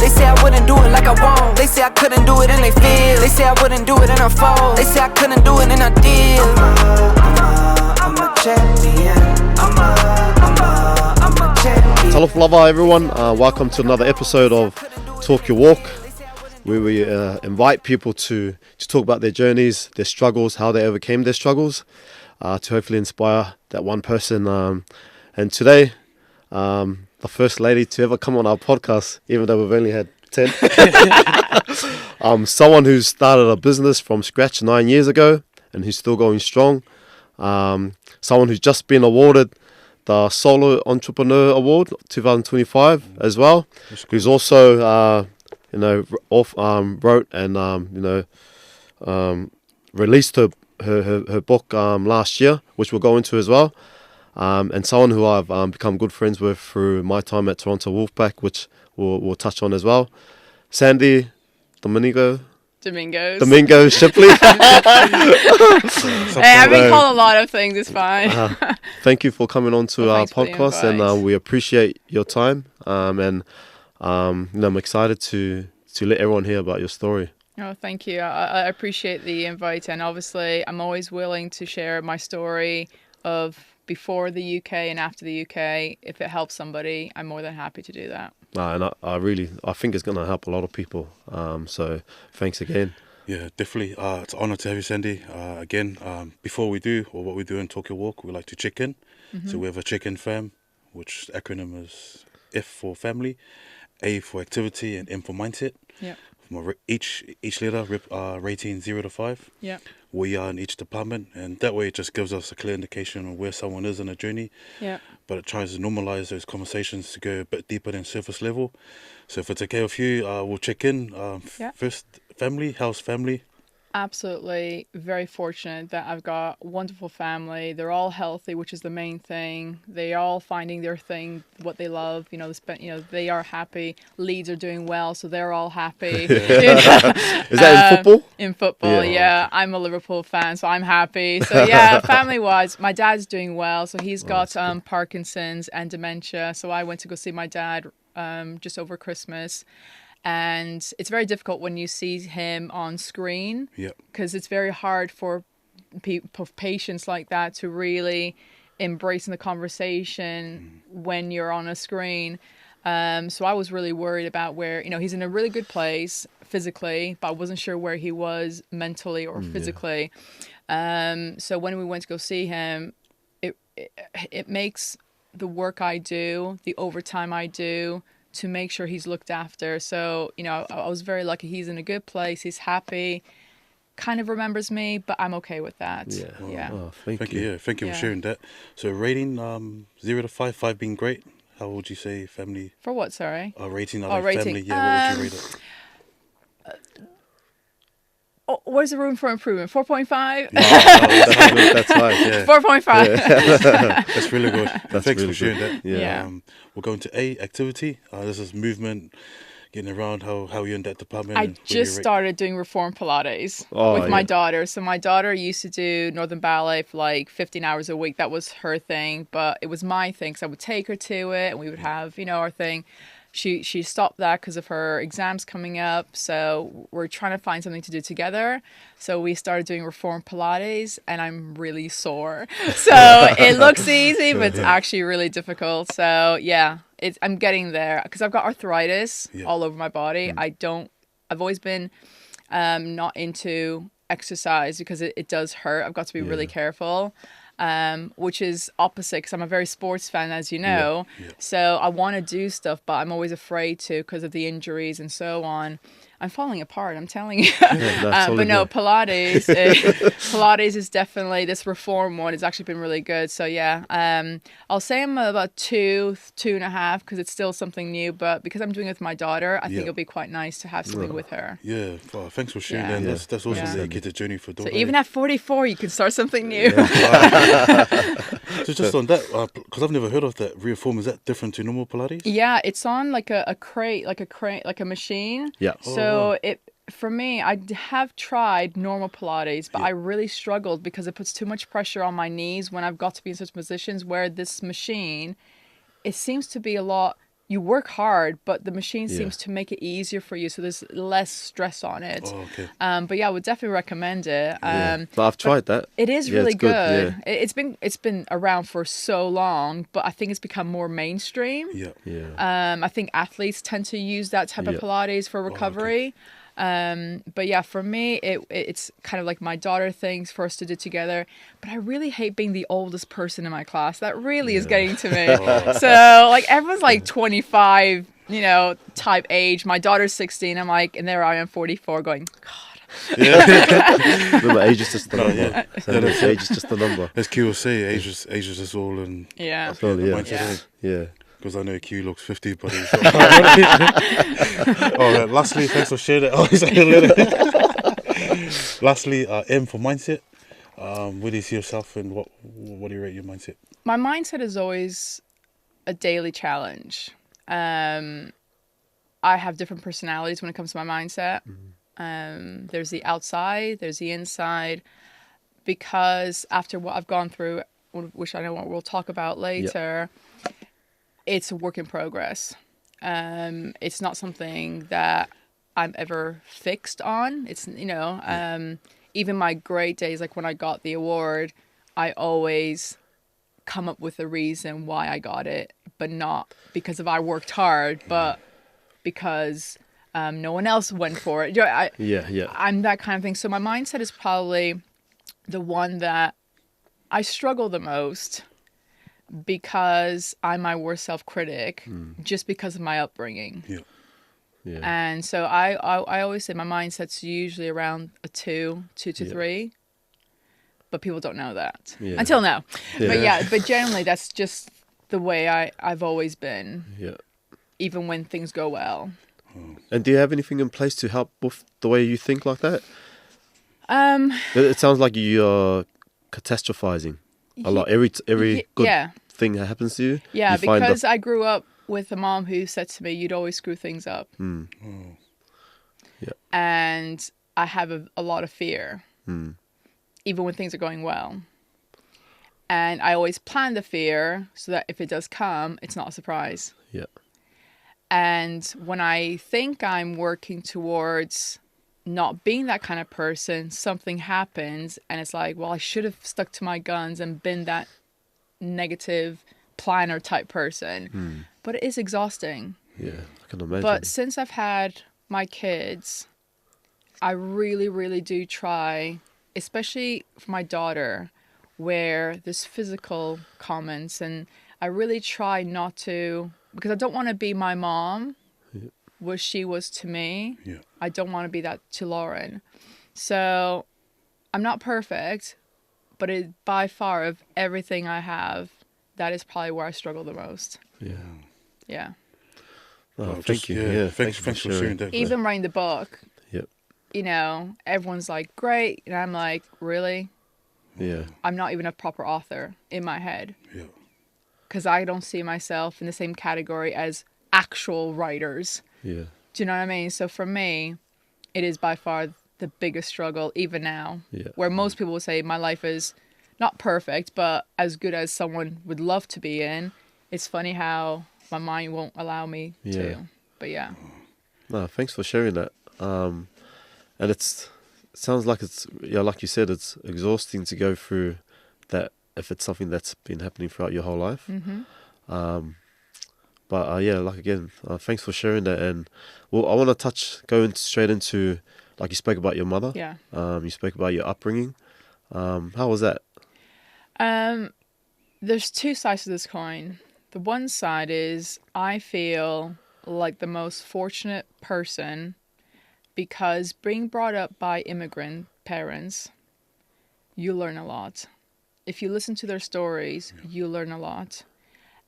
They say I wouldn't do it like I won't. They say I couldn't do it and they feel. They say I wouldn't do it and I fold. They say I couldn't do it and I did. I'm a champion. I'm a champion. Aloha lover, everyone. Welcome to another episode of Talk Your Walk, where we invite people to talk about their journeys, their struggles, how they overcame their struggles, to hopefully inspire that one person. And today, the first lady to ever come on our podcast, even though we've only had 10. Someone who started a business from scratch 9 years ago and who's still going strong. Someone who's just been awarded the Solo Entrepreneur Award 2025 as well. Who's also, wrote and, released her book last year, which we'll go into as well. And someone who I've become good friends with through my time at Toronto Wolfpack, which we'll touch on as well. Sandy Domingos Shipley. Hey, I've been called a lot of things, it's fine. Thank you for coming on to our podcast, and we appreciate your time. I'm excited to let everyone hear about your story. Oh, thank you. I appreciate the invite, and obviously I'm always willing to share my story of before the UK and after the UK. If it helps somebody, I'm more than happy to do that. And I think it's going to help a lot of people. So thanks again. Yeah, definitely. It's an honor to have you, Sandy. Again, before we do, or what we do in Talk Your Walk, we like to check in. Mm-hmm. So we have a check-in fam, which acronym is F for family, A for activity, and M for mindset. Yeah. Each letter rating 0 to 5. Yeah. We are in each department, and that way it just gives us a clear indication of where someone is in a journey. Yeah. But it tries to normalize those conversations to go a bit deeper than surface level. So if it's okay with you, we'll check in. First, family. How's family? Absolutely very fortunate that I've got a wonderful family. They're all healthy, which is the main thing. They're all finding their thing, what they love. They are happy. Leeds are doing well, so they're all happy. Is that in football? In football, yeah. I'm a Liverpool fan, so I'm happy. So yeah, family-wise, my dad's doing well. So he's got Parkinson's and dementia. So I went to go see my dad just over Christmas. And it's very difficult when you see him on screen, because it's very hard for patients like that to really embrace the conversation when you're on a screen. So I was really worried about where, he's in a really good place physically, but I wasn't sure where he was mentally or physically. So when we went to go see him, it makes the work I do, the overtime I do, to make sure he's looked after. So, I was very lucky. He's in a good place. He's happy. Kind of remembers me, but I'm okay with that. Yeah. Yeah. Oh, thank you. Yeah, thank you for sharing that. So rating 0 to 5, 5 being great. How would you say family? For what, sorry? Rating. Rating. Family. Yeah, what would you rate it? Where's the room for improvement? 4.5? That's right. Yeah. 4.5. Yeah. That's really good. Thanks really for sharing good. that. Yeah. We'll go into A, activity. This is movement, getting around. How you're in that department. I just started doing reform Pilates with my daughter. So my daughter used to do Northern Ballet for like 15 hours a week. That was her thing, but it was my thing. So I would take her to it and we would have, our thing. She stopped that because of her exams coming up. So we're trying to find something to do together. So we started doing reform Pilates, and I'm really sore. So it looks easy, but it's actually really difficult. So yeah, I'm getting there because I've got arthritis all over my body. I've always been not into exercise because it does hurt. I've got to be really careful. Which is opposite because I'm a very sports fan, as you know. Yeah. So I want to do stuff, but I'm always afraid to because of the injuries and so on. I'm falling apart, I'm telling you. But no, Pilates is definitely, this reform one has actually been really good. So yeah, I'll say I'm about 2.5 because it's still something new. But because I'm doing it with my daughter, I think it'll be quite nice to have something with her. Yeah, well, thanks for sharing that. Yeah. That's awesome that you get the journey for daughter. So even at 44, you can start something new. Yeah. So just on that, because I've never heard of that reform, is that different to normal Pilates? Yeah, it's on like a crate, like a machine. Yeah. So for me, I have tried normal Pilates, but I really struggled because it puts too much pressure on my knees when I've got to be in such positions where this machine, it seems to be a lot you work hard, but the machine Yeah. seems to make it easier for you, so there's less stress on it. Oh, okay. But yeah, I would definitely recommend it. Yeah. But I've tried that. It is Yeah, really it's good, good. yeah. It's been around for so long, but I think it's become more mainstream. Yeah. Yeah. I think athletes tend to use that type of Yeah. Pilates for recovery. But yeah, for me, it's kind of like my daughter things for us to do together. But I really hate being the oldest person in my class. That really is getting to me. So like everyone's like 25, type age. My daughter's 16. I'm like, and there I am 44 going, God. Remember, age is just the number. yeah. Age is just the number. As Q will say, age is just all in. Yeah. Well, yeah. Mindset, Yeah. Because I know Q looks 50, but he's not. All right. Lastly, thanks for sharing it. Oh, he's like a little. Lastly, M for mindset. Where do you see yourself, and what do you rate your mindset? My mindset is always a daily challenge. I have different personalities when it comes to my mindset. There's the outside, there's the inside. Because after what I've gone through, which I know we'll talk about later, it's a work in progress. It's not something that I'm ever fixed on. It's, even my great days, like when I got the award, I always come up with a reason why I got it, but not because I worked hard, but because no one else went for it. I'm that kind of thing. So my mindset is probably the one that I struggle the most because I'm my worst self-critic, just because of my upbringing. Yeah. Yeah. And so I always say my mindset's usually around a 2 to 3. But people don't know that until now. Yeah. But generally that's just the way I've always been. Yeah. Even when things go well. And do you have anything in place to help with the way you think like that? It sounds like you're catastrophizing a lot. Every good thing that happens to you. Yeah, you find because I grew up with a mom who said to me, "You'd always screw things up." Yeah. And I have a lot of fear, even when things are going well. And I always plan the fear so that if it does come, it's not a surprise. Yeah. And when I think I'm working towards not being that kind of person, something happens and it's like, well, I should have stuck to my guns and been that negative planner type person. But it is exhausting. Yeah, I can imagine. But since I've had my kids, I really, really do try, especially for my daughter, where there's physical comments, and I really try not to, because I don't want to be my mom, what she was to me. Yeah. I don't want to be that to Lauren. So I'm not perfect, but by far of everything I have, that is probably where I struggle the most. Yeah. Yeah. Oh, thank you. Yeah, thanks for sharing that. Even writing the book, Yep. Everyone's like, great. And I'm like, really? Yeah. I'm not even a proper author in my head. Yeah. Because I don't see myself in the same category as actual writers. Yeah. Do you know what I mean? So for me, it is by far the biggest struggle, even now. Yeah. Where most people will say my life is not perfect, but as good as someone would love to be in. It's funny how my mind won't allow me to. But yeah. No, thanks for sharing that. And it sounds like it's, like you said, it's exhausting to go through that if it's something that's been happening throughout your whole life. Thanks for sharing that. And well, I want to go straight into, like you spoke about your mother. Yeah. You spoke about your upbringing. How was that? There's two sides to this coin. The one side is I feel like the most fortunate person because being brought up by immigrant parents, you learn a lot. If you listen to their stories, you learn a lot.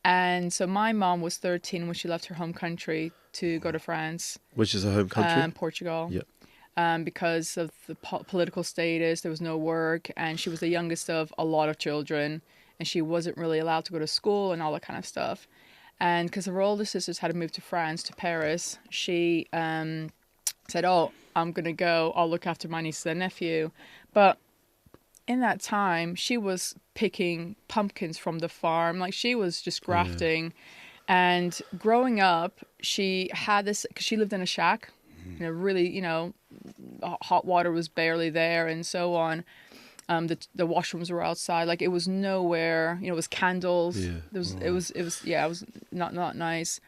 And so my mom was 13 when she left her home country to go to France. Which is her home country? Portugal. Yeah. Because of the political status, there was no work, and she was the youngest of a lot of children, and she wasn't really allowed to go to school and all that kind of stuff. And because her older sisters had to move to France, to Paris, she said, oh, I'm going to go. I'll look after my niece and nephew. But in that time, she was picking pumpkins from the farm. Like, she was just grafting. And growing up, she had this, because she lived in a shack, really, hot water was barely there and so on. The washrooms were outside. Like, it was nowhere, it was candles. Yeah. It was not nice.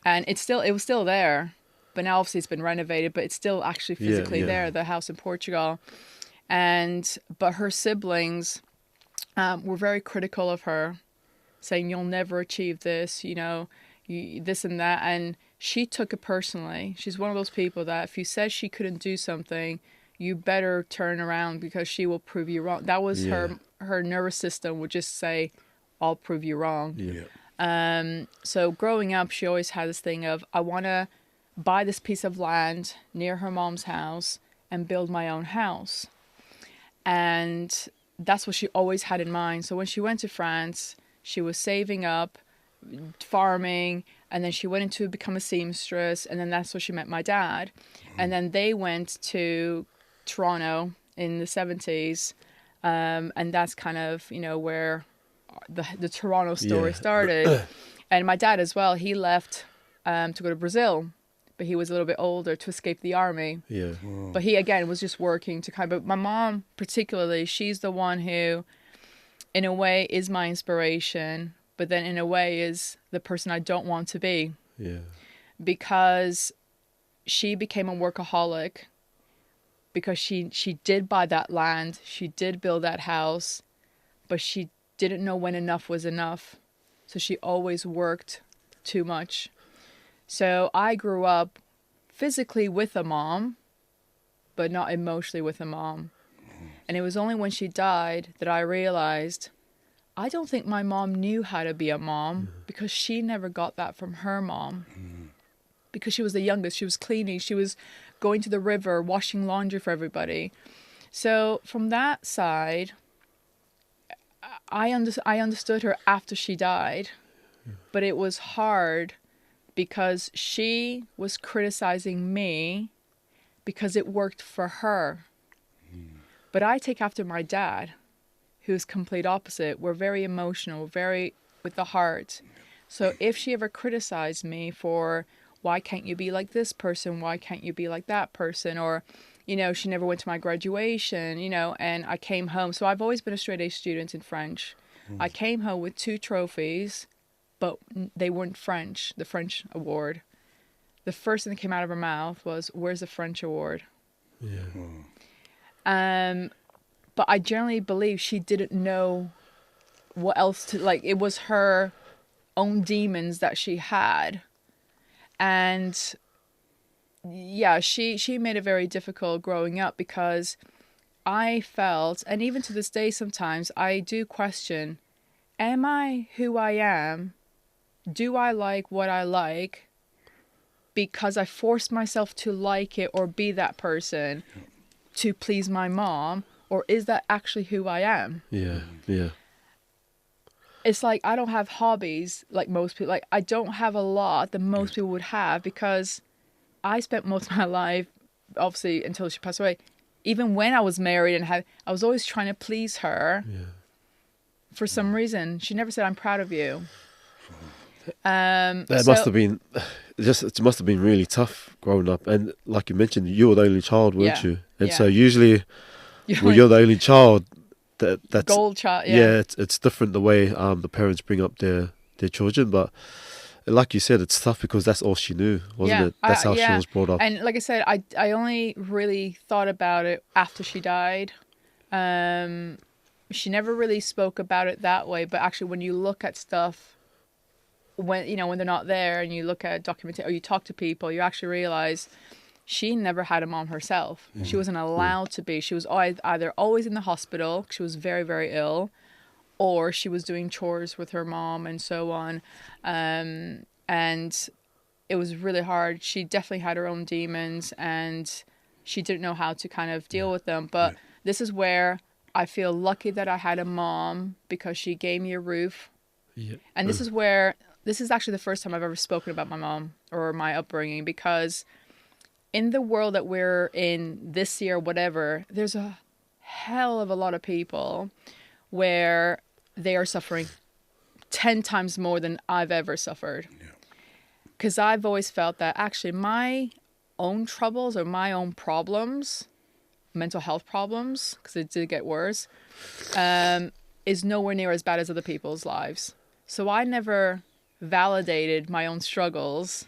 And it was still there, but now obviously it's been renovated, but it's still actually physically there, the house in Portugal. But her siblings were very critical of her, saying, you'll never achieve this, this and that. And she took it personally. She's one of those people that if you said she couldn't do something, you better turn around because she will prove you wrong. That was her nervous system would just say, I'll prove you wrong. Yeah. So growing up, she always had this thing of, I want to buy this piece of land near her mom's house and build my own house. And that's what she always had in mind. So when she went to France, she was saving up, farming, and then she went into become a seamstress, and then that's where she met my dad. And then they went to Toronto in the 70s, and that's kind of, where the Toronto story started. And my dad as well, he left to go to Brazil, but he was a little bit older to escape the army. Yeah. But he, again, was just working to but my mom particularly, she's the one who, in a way, is my inspiration, but then in a way is the person I don't want to be. Yeah. Because she became a workaholic, because she did buy that land, she did build that house, but she didn't know when enough was enough. So she always worked too much. So I grew up physically with a mom, but not emotionally with a mom. And it was only when she died that I realized I don't think my mom knew how to be a mom, because she never got that from her mom. Because she was the youngest, she was cleaning, she was going to the river, washing laundry for everybody. So from that side, I understood her after she died, but it was hard because she was criticizing me because it worked for her. But I take after my dad, who's complete opposite. We're very emotional, very with the heart. So if she ever criticized me for, why can't you be like this person? Why can't you be like that person? Or, she never went to my graduation, and I came home. So I've always been a straight A student in French. I came home with 2 trophies, but they weren't French, the French award. The first thing that came out of her mouth was, where's the French award? Yeah. But I generally believe she didn't know what else to, it was her own demons that she had. And yeah, she made it very difficult growing up, because I felt, and even to this day sometimes, I do question, am I who I am? Do I like what I like because I forced myself to like it or be that person to please my mom? Or is that actually who I am? Yeah. Yeah. It's like I don't have hobbies like most people. Like, I don't have a lot that most people would have, because I spent most of my life, obviously until she passed away, even when I was married and I was always trying to please her. Yeah. For some reason. She never said, I'm proud of you. It must have been really tough growing up. And like you mentioned, you were the only child, weren't you? And so usually when you're the only child, that's gold child. Yeah, it's different the way the parents bring up their children. But like you said, it's tough because that's all she knew, wasn't it? That's how she was brought up. And like I said, I only really thought about it after she died. She never really spoke about it that way. But actually, when you look at stuff, when they're not there, and you look at documentation or you talk to people, you actually realize she never had a mom herself. She wasn't allowed to be. She was either always in the hospital, she was very, very ill, or she was doing chores with her mom and so on. And it was really hard. She definitely had her own demons, and she didn't know how to kind of deal with them. But this is where I feel lucky that I had a mom, because she gave me a roof. Yeah. And this is actually the first time I've ever spoken about my mom or my upbringing, because in the world that we're in this year, whatever, there's a hell of a lot of people where they are suffering 10 times more than I've ever suffered. Because I've always felt that actually my own troubles or my own problems, mental health problems, because it did get worse, is nowhere near as bad as other people's lives. So I never validated my own struggles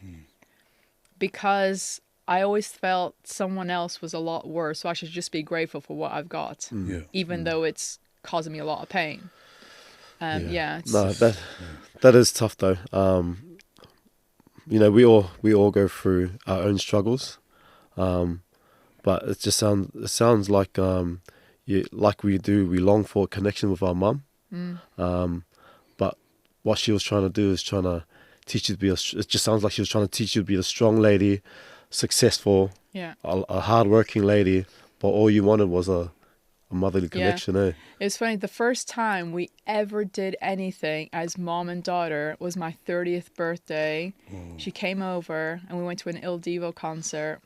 because I always felt someone else was a lot worse. So I should just be grateful for what I've got, even though it's causing me a lot of pain. That is tough though. You know, we all go through our own struggles, but it sounds like we long for a connection with our mum. But what she was trying to do is trying to teach you to be it just sounds like she was trying to teach you to be a strong lady, successful, a hardworking lady, but all you wanted was a motherly connection. It's funny, the first time we ever did anything as mom and daughter was my 30th birthday. She came over and we went to an Il Divo concert,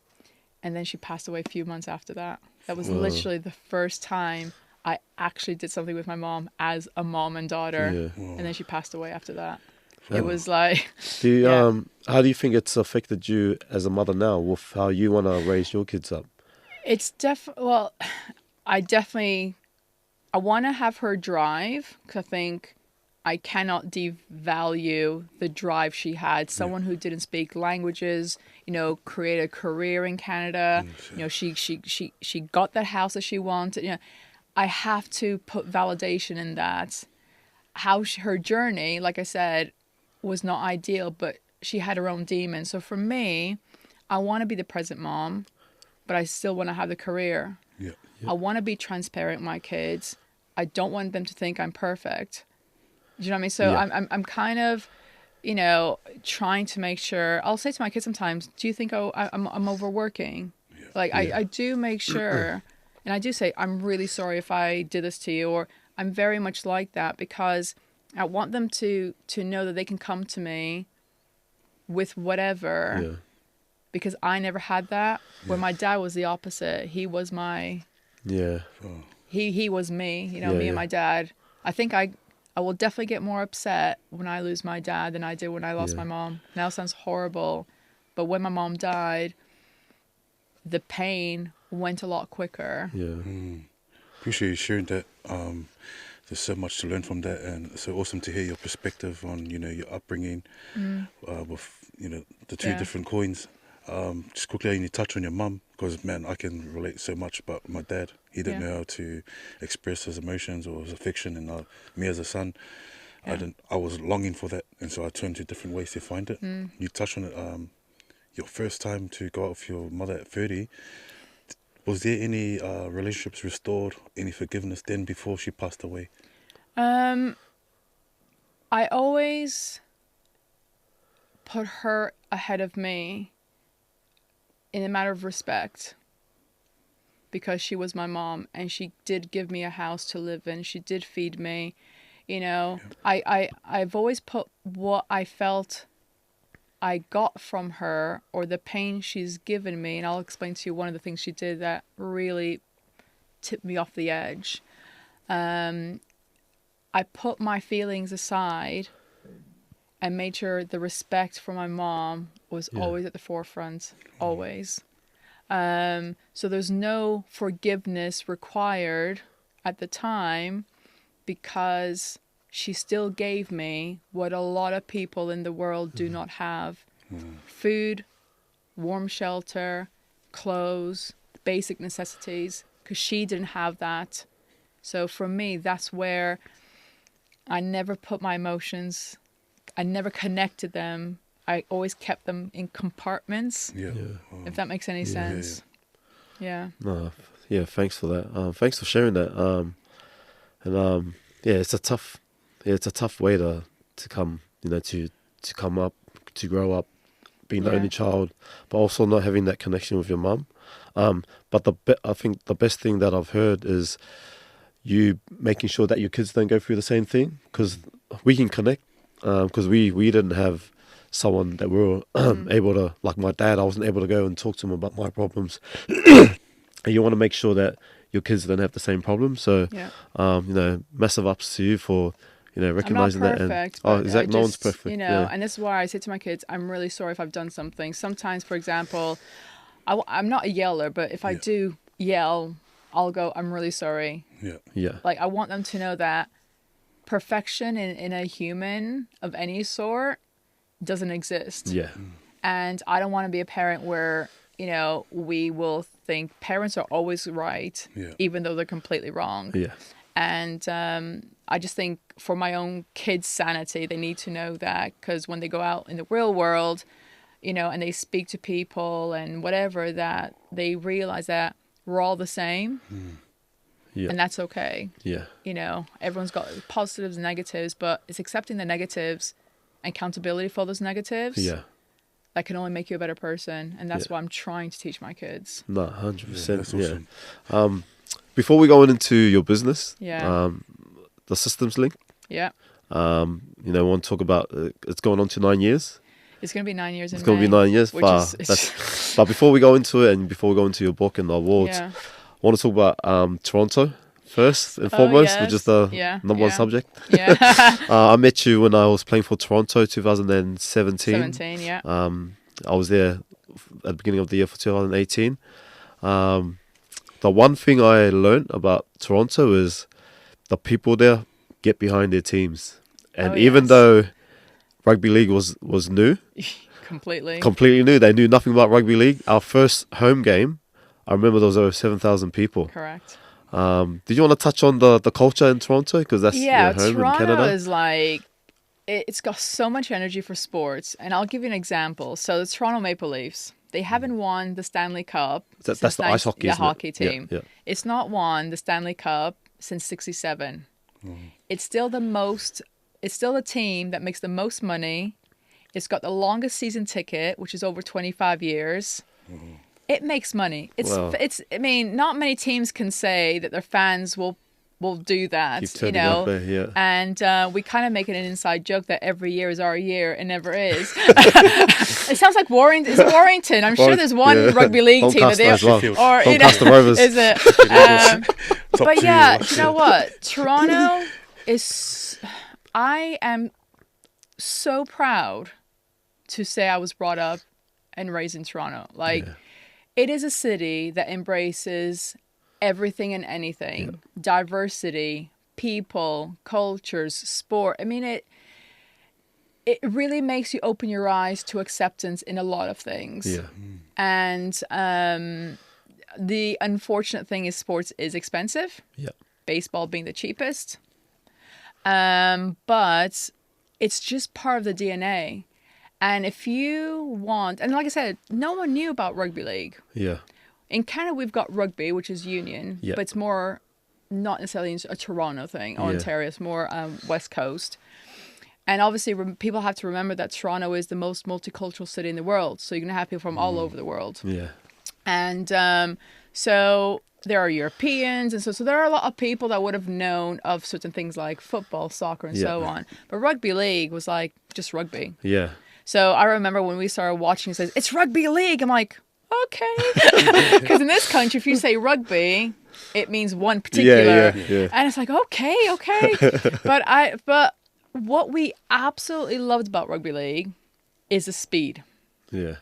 and then she passed away a few months after that. That was literally the first time I actually did something with my mom as a mom and daughter, and then she passed away after that. It was like... How do you think it's affected you as a mother now with how you want to raise your kids up? It's I want to have her drive, because I think I cannot devalue the drive she had. Someone who didn't speak languages, create a career in Canada. She got that house that she wanted. I have to put validation in that. Her journey, like I said, was not ideal, but she had her own demons. So for me, I want to be the present mom, but I still want to have the career. I want to be transparent with my kids. I don't want them to think I'm perfect. Do you know what I mean? So I'm kind of, trying to make sure. I'll say to my kids sometimes, do you think I'm overworking? I do make sure, and I do say, I'm really sorry if I did this to you, or I'm very much like that, because I want them to know that they can come to me with whatever, because I never had that. Where my dad was the opposite. He was my... He was me, me and my dad. I think I will definitely get more upset when I lose my dad than I did when I lost my mom. Now it sounds horrible, but when my mom died, the pain went a lot quicker. Appreciate you sharing that. There's so much to learn from that, and it's so awesome to hear your perspective on your upbringing with the two different coins. Just quickly, you need to touch on your mum, because man, I can relate so much about my dad. He didn't know how to express his emotions or his affection, and me as a son, I was longing for that, and so I turned to different ways to find it. You touched on it. Your first time to go out with your mother at 30. Was there any relationships restored, any forgiveness then before she passed away? I always put her ahead of me in a matter of respect, because she was my mom and she did give me a house to live in. She did feed me. I've always put what I felt I got from her, or the pain she's given me, and I'll explain to you one of the things she did that really tipped me off the edge. I put my feelings aside and made sure the respect for my mom was always at the forefront, always. So there's no forgiveness required at the time, because she still gave me what a lot of people in the world do not have. Food, warm shelter, clothes, basic necessities, because she didn't have that. So for me, that's where I never put my emotions, I never connected them. I always kept them in compartments, if that makes any sense. Thanks for that. Thanks for sharing that. It's a tough way to come, to come up, to grow up, being the only child, but also not having that connection with your mum. But I think the best thing that I've heard is you making sure that your kids don't go through the same thing, because we can connect, because we didn't have someone that we were able to, like my dad, I wasn't able to go and talk to him about my problems. And you want to make sure that your kids don't have the same problem. So, massive ups to you for recognizing I'm not that. perfect, And but exactly, no one's perfect. And this is why I say to my kids, I'm really sorry if I've done something. Sometimes, for example, I'm not a yeller, but if I do yell, I'll go, I'm really sorry. Yeah. Like, I want them to know that perfection in a human of any sort doesn't exist. Yeah. And I don't want to be a parent where, we will think parents are always right, even though they're completely wrong. Yeah. And I just think for my own kids' sanity, they need to know that, because when they go out in the real world, and they speak to people and whatever, that they realize that we're all the same. Yeah. And that's okay. Yeah. Everyone's got positives and negatives, but it's accepting the negatives and accountability for those negatives. Yeah. That can only make you a better person. And that's what I'm trying to teach my kids. No, 100%. That's awesome. Before we go into your business, Yeah. the systems link, Yeah. we want to talk about, it's going on to 9 years. It's going to be 9 years in It's going to be 9 years. But before we go into it and before we go into your book and the awards, I want to talk about Toronto first and foremost, which is the number one subject. Yeah. I met you when I was playing for Toronto 2017. 17, yeah. I was there at the beginning of the year for 2018. The one thing I learned about Toronto is the people there get behind their teams. And even though rugby league was new, completely new, they knew nothing about rugby league. Our first home game, I remember there was over 7,000 people. Correct. Did you want to touch on the culture in Toronto? Because that's your home Toronto in Canada. is like, it's got so much energy for sports. And I'll give you an example. So the Toronto Maple Leafs, they haven't won the Stanley Cup. That's the ice hockey, isn't it? Hockey team. Yeah. It's not won the Stanley Cup since 1967. It's still the team that makes the most money. It's got the longest season ticket, which is over 25 years. It makes money. I mean, not many teams can say that their fans will do that, And we kind of make it an inside joke that every year is our year. It never is. It sounds like Warrington. Is it Warrington? I'm sure there's one rugby league team that they or Doncaster Rovers. Is it? But yeah, you know what? Toronto is. I am so proud to say I was brought up and raised in Toronto. It is a city that embraces everything and anything, diversity, people, cultures, sport. I mean, it really makes you open your eyes to acceptance in a lot of things. Yeah. And the unfortunate thing is sports is expensive. Yeah. Baseball being the cheapest. But it's just part of the DNA. And if you want, and like I said, no one knew about rugby league. Yeah. In Canada, we've got rugby, which is union, but it's more not necessarily a Toronto thing or Ontario. It's more West Coast. And obviously, people have to remember that Toronto is the most multicultural city in the world. So you're going to have people from all over the world. Yeah. And so there are Europeans. And so there are a lot of people that would have known of certain things like football, soccer, and so on. But rugby league was like just rugby. Yeah. So I remember when we started watching, it says, it's rugby league. I'm like, okay. Because in this country, if you say rugby, it means one particular. Yeah. And it's like, okay. But what we absolutely loved about rugby league is the speed. Yeah.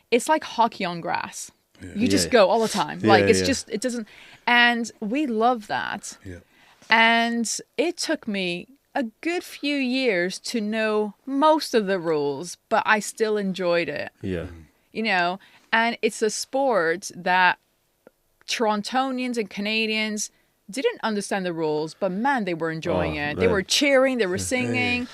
It's like hockey on grass. Yeah. You just go all the time. Just, it doesn't. And we love that. Yeah. And it took me a good few years to know most of the rules, but I still enjoyed it. Yeah. And it's a sport that Torontonians and Canadians didn't understand the rules, but man, they were enjoying it. Man. They were cheering, they were singing.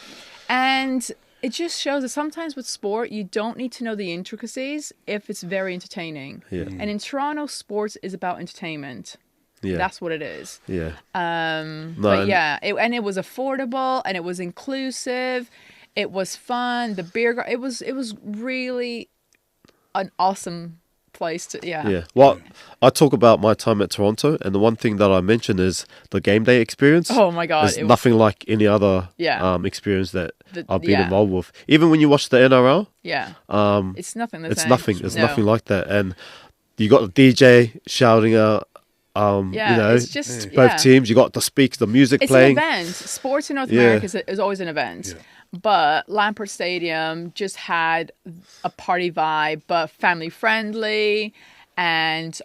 And it just shows that sometimes with sport, you don't need to know the intricacies if it's very entertaining. Yeah. And in Toronto, sports is about entertainment. Yeah. That's what it is. Yeah. But yeah, it was affordable and it was inclusive. It was fun. The beer, it was really an awesome place to, Yeah. Well, I talk about my time at Toronto, and the one thing that I mention is the game day experience. Oh my God. It's nothing like any other experience that I've been involved with. Even when you watch the NRL. Yeah. It's nothing the same. It's nothing like that. And you got the DJ shouting out It's just both teams. You got the speakers, the music playing. It's an event. Sports in North America is always an event. Yeah. But Lamport Stadium just had a party vibe, but family friendly. And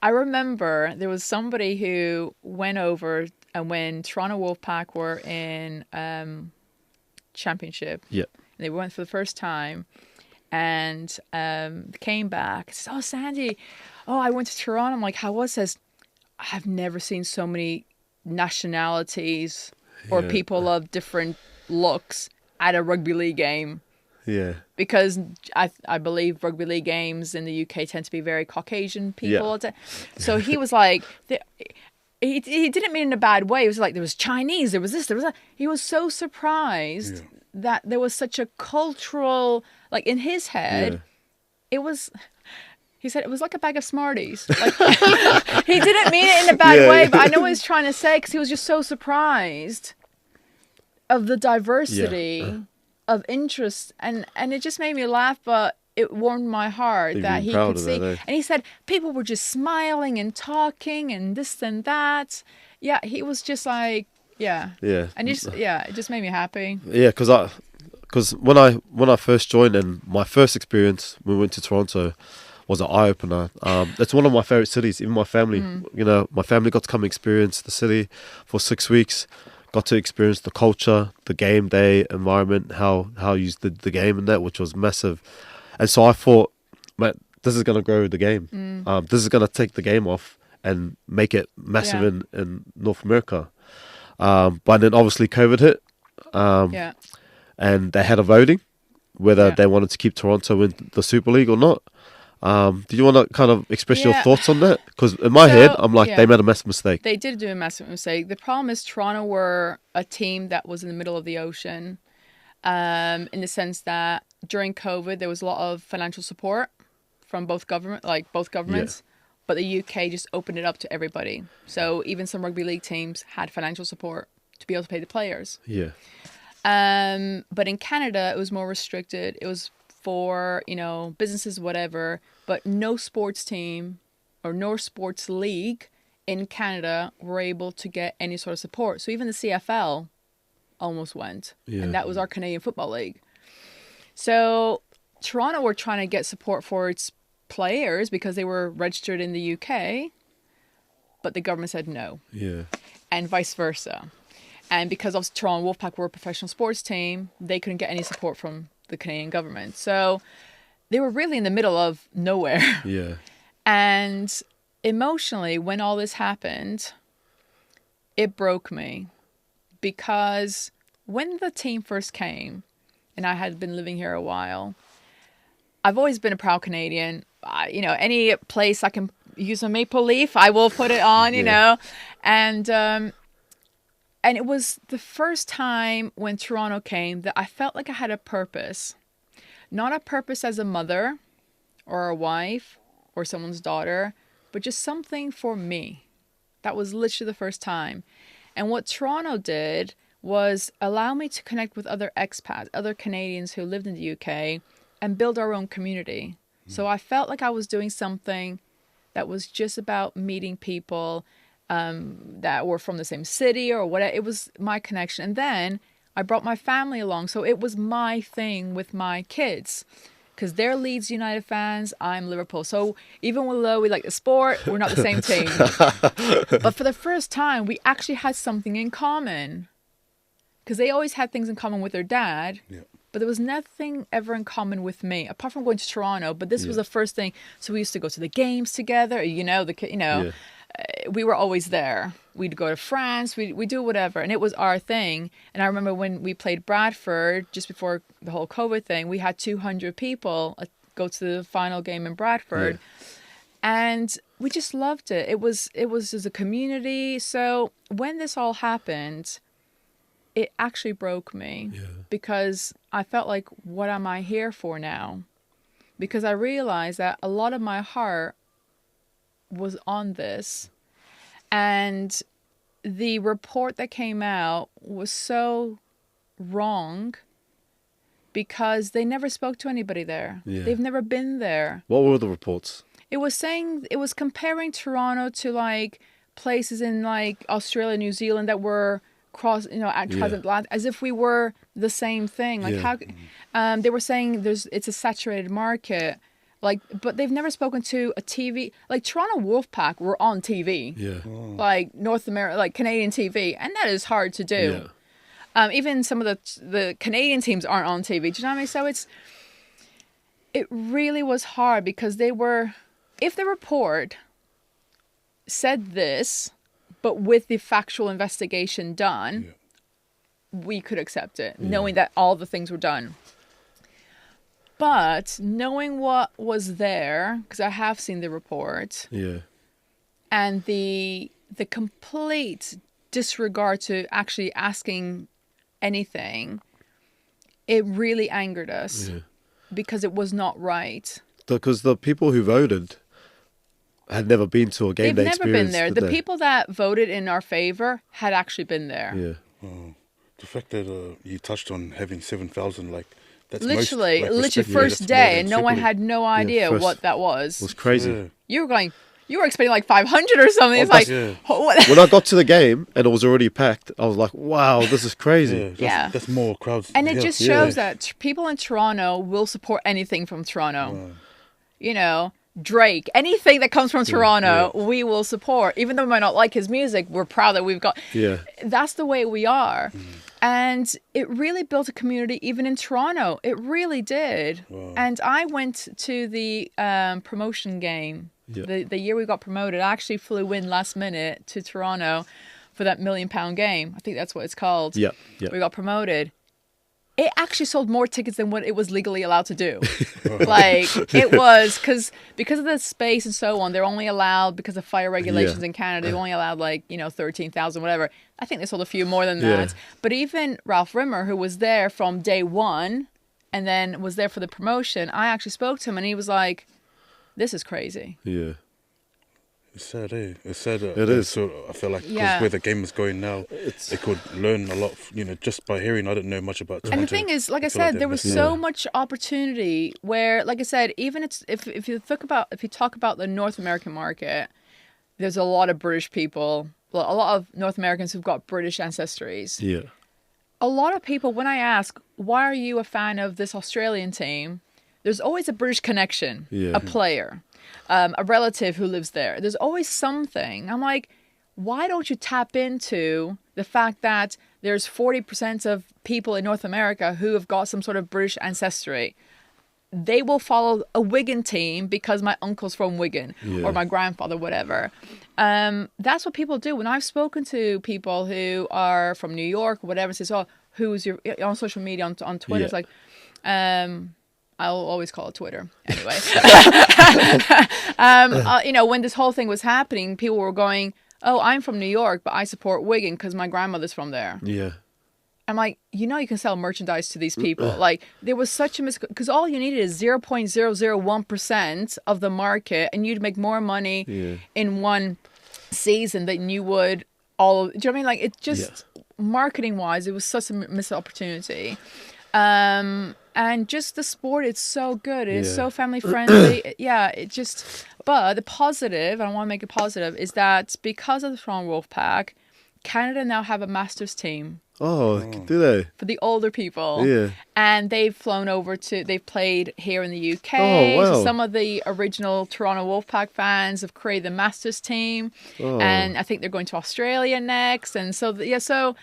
I remember there was somebody who went over, and when Toronto Wolfpack were in championship, they went for the first time, and came back. Says, "Oh, Sandy, I went to Toronto." I'm like, "How was this?" I've never seen so many nationalities or people of different looks at a rugby league game. Yeah. Because I believe rugby league games in the UK tend to be very Caucasian people. Yeah. So he was like, he didn't mean in a bad way. It was like, there was Chinese, there was this, there was that. He was so surprised that there was such a cultural, like in his head, it was... He said it was like a bag of Smarties. Like, he didn't mean it in a bad way, but I know what he's trying to say, because he was just so surprised of the diversity of interest, and it just made me laugh, but it warmed my heart that he could see. And he said people were just smiling and talking and this and that. Yeah, he was just like, and it just made me happy. Yeah, because when I first joined, and my first experience when we went to Toronto was an eye-opener. It's one of my favorite cities. Even my family, my family got to come experience the city for 6 weeks. Got to experience the culture, the game day environment, how you use the game and that, which was massive. And so I thought, man, this is going to grow the game. This is going to take the game off and make it massive in North America. But then obviously COVID hit. And they had a voting whether they wanted to keep Toronto in the Super League or not. Do you want to kind of express your thoughts on that? Because in my head, I'm like, they made a massive mistake. They did do a massive mistake. The problem is Toronto were a team that was in the middle of the ocean, in the sense that during COVID, there was a lot of financial support from both governments. But the UK just opened it up to everybody. So even some rugby league teams had financial support to be able to pay the players. Yeah. But in Canada, it was more restricted. It was for, businesses, whatever, but no sports team or no sports league in Canada were able to get any sort of support. So even the CFL almost went, and that was our Canadian Football League. So Toronto were trying to get support for its players because they were registered in the UK, but the government said no. Yeah. And vice versa. And because of Toronto Wolfpack were a professional sports team, they couldn't get any support from the Canadian government. So they were really in the middle of nowhere. Yeah. And emotionally, when all this happened, it broke me. Because when the team first came, and I had been living here a while, I've always been a proud Canadian. Any place I can use a maple leaf, I will put it on, you know. And it was the first time when Toronto came that I felt like I had a purpose. Not a purpose as a mother or a wife or someone's daughter, but just something for me. That was literally the first time. And what Toronto did was allow me to connect with other expats, other Canadians who lived in the UK, and build our own community. So I felt like I was doing something that was just about meeting people that were from the same city or whatever. It was my connection. And then I brought my family along. So it was my thing with my kids, because they're Leeds United fans. I'm Liverpool. So even though we like the sport, we're not the same team. But for the first time, we actually had something in common, because they always had things in common with their dad. Yeah. But there was nothing ever in common with me, apart from going to Toronto. But this was the first thing. So we used to go to the games together, we were always there. We'd go to France, we do whatever. And it was our thing. And I remember when we played Bradford, just before the whole COVID thing, we had 200 people go to the final game in Bradford. Yeah. And we just loved it. It was as a community. So when this all happened, it actually broke me. Yeah. Because I felt like, what am I here for now? Because I realized that a lot of my heart was on this, and the report that came out was so wrong, because they never spoke to anybody there. They've never been there. What were the reports? It was comparing Toronto to like places in like Australia, New Zealand that were transatlantic, as if we were the same thing. Like how they were saying it's a saturated market. Like, but they've never spoken to a TV. Like Toronto Wolfpack were on TV. Yeah. Like North America, like Canadian TV, and that is hard to do. Yeah. Even some of the Canadian teams aren't on TV. Do you know what I mean? So it really was hard because if the report said this, but with the factual investigation done, we could accept it, knowing that all the things were done. But knowing what was there, because I have seen the report, and the complete disregard to actually asking anything, it really angered us because it was not right. Because the people who voted had never been to a game day experience. They've never been there. The people that voted in our favor had actually been there. Yeah. The fact that you touched on having 7,000, like, that's literally most, like, first day, and no one had no idea what that was. It was crazy. Yeah. You were expecting like 500 or something. It's like, when I got to the game and it was already packed, I was like, wow, this is crazy. That's more crowds. And it just shows that people in Toronto will support anything from Toronto. You know, Drake, anything that comes from Toronto, we will support. Even though we might not like his music, we're proud that we've got. That's the way we are. And it really built a community even in Toronto. It really did. And I went to the promotion game. The year we got promoted, I actually flew in last minute to Toronto for that £1 million game. I think that's what it's called. We got promoted. It actually sold more tickets than what it was legally allowed to do. Like, it was, because of the space and so on, they're only allowed, because of fire regulations in Canada, they're only allowed 13,000, whatever. I think they sold a few more than that. But even Ralph Rimmer, who was there from day one and then was there for the promotion, I actually spoke to him and he was like, this is crazy. Yeah. It's sad, eh? It's sad. It is. So I feel like where the game is going now, they could learn a lot, just by hearing. I didn't know much about Toronto. And the thing is, like I said, there was so much opportunity where, like I said, even if you talk about the North American market, there's a lot of British people, a lot of North Americans who've got British ancestries. Yeah. A lot of people, when I ask, why are you a fan of this Australian team? There's always a British connection, a player, a relative who lives there. There's always something. I'm like, why don't you tap into the fact that there's 40% of people in North America who have got some sort of British ancestry? They will follow a Wigan team because my uncle's from Wigan or my grandfather, whatever. That's what people do. When I've spoken to people who are from New York or whatever, says, "Oh, who's your on social media on Twitter?" It's like, I'll always call it Twitter anyway. When this whole thing was happening, people were going, "Oh, I'm from New York, but I support Wigan because my grandmother's from there." Yeah. I'm like, you can sell merchandise to these people. Like, there was such a because all you needed is 0.001% of the market, and you'd make more money in one season than you would all. Do you know what I mean? Like, it just marketing wise, it was such a missed opportunity. And just the sport, it's so good. It is so family friendly. But the positive, and I want to make it positive, is that because of the Toronto Wolfpack, Canada now have a Masters team. Oh, do they? For the older people. Yeah. And they've flown over they've played here in the UK. Oh, wow. So some of the original Toronto Wolfpack fans have created the Masters team. Oh. And I think they're going to Australia next. And so, so